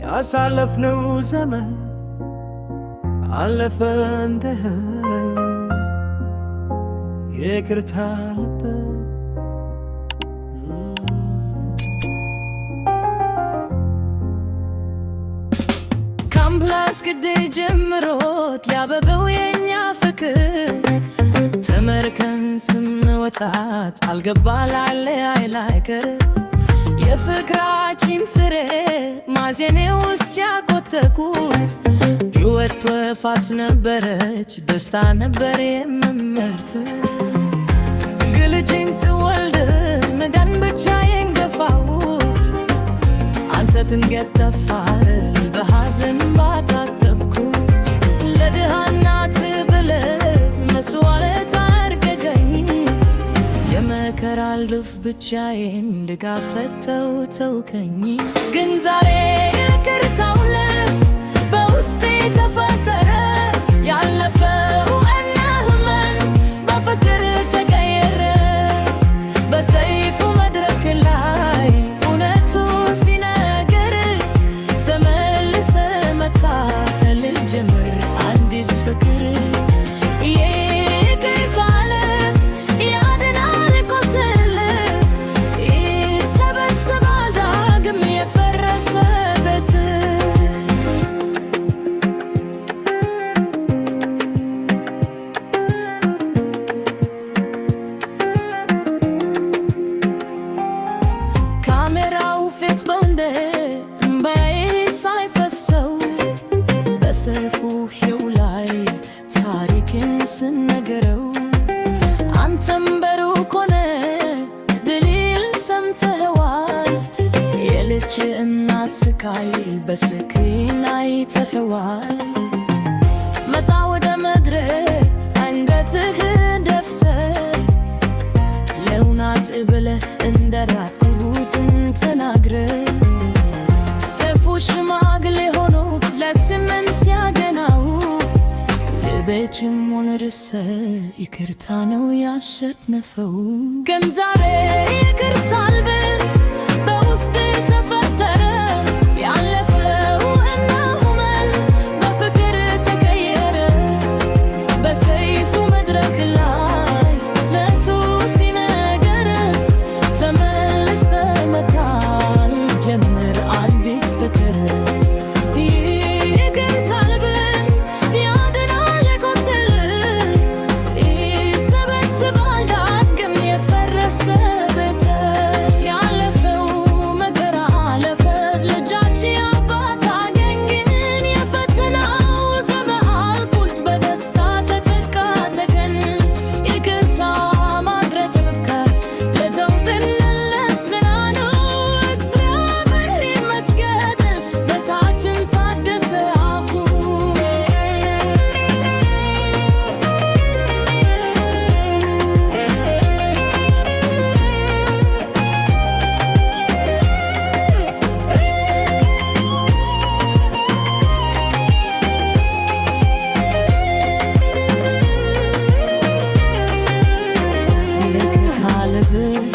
ያሳለፍነው ዘመን አለፈ እንደ ይቅርታ ልብ ካምፕላስ ግዴ ጀምሮት ያበበው የኛ ፍቅር ተመርከን ስንወጣት አልገባላለ አይላይከር የፍቅራችን ፍሬ ማዜኔ ውስጥ ሲያቆጠቁት ሕይወት ጥፋት ነበረች ደስታ ነበር የምመርት ግልጅን ስወልድ መዳን ብቻዬን ገፋሁት አንተ ድንገት ጠፋህ በሐዘን ባታጠብኩት ለድሃ እናት ብለህ መስዋዕት አድርገኸኝ የመከራ ልፍ ብቻዬን እንድጋፈጠው ተውከኝ ግን ዛሬ ይቅርታው በውስጤ ተፈጠረ ያለፈው እና ህመም በፍቅር ተቀየረ በሰይፉ መድረክ ላይ እውነቱ ሲነገር ተመልሰ መታ ልጀምር አዲስ ፍቅር ይቅርታል ያድናል ቁስል ይሰበስባል ዳግም የፈረሰ ቤት ካሜራው ፊት በንዴ እምባዬ ሳይፈሰው በሰይፉ ሕይው ላይ ታሪክን ስነገረው አንተም በሩቅ ሆነህ ድሊል ሰምተኸዋል የልጅ እናት ስቃይ በስክሪን አይተኸዋል መጣ ወደ መድረክ አንገትህ ደፍተህ ለእውነት ብለህ እንደራቅሁት ተናግረህ ሰይፉ ሽማግሌ ሆኖ ለስምን ሲያገናው ልቤችም ሆነርሰ ይቅርታ ነው ያሸነፈው ግን ዛሬ ይቅርታ ልበል በውስጤ ተፈጠረ ያለፈው እና ህመም በፍቅር ተቀየረ በሰይፉ መድረክ ላይ ለቱ ሲነገር ተመልሰ መታ ልጀምር አዲስ ፍቅር ይቅርታ ልበል ያድናል ቁስል ይሰበስባል ዳግም የፈረሰ ቤት ያለፈው መከራ አለፈ ልጃችን አባት አገኘን የፈተናው ዘመን አልኩት በደስታ ተተካ ተገን ይቅርታ ማድረግ ተበቃ ለተውብን ለስራ ነው እግዚአብሔር ይመስገን ቤታችን ታደሰ አሁን ይቅርታ ልበል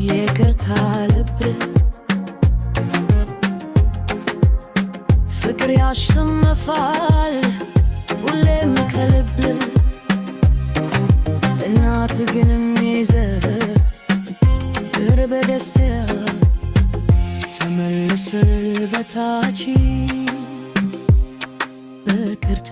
ይቅርታ ልበል ፍቅር ያሸንፋል ሁሌም ከልብ እናት ግንም ይዘህ በደስታ ተመልሰህ በታች በይቅርታ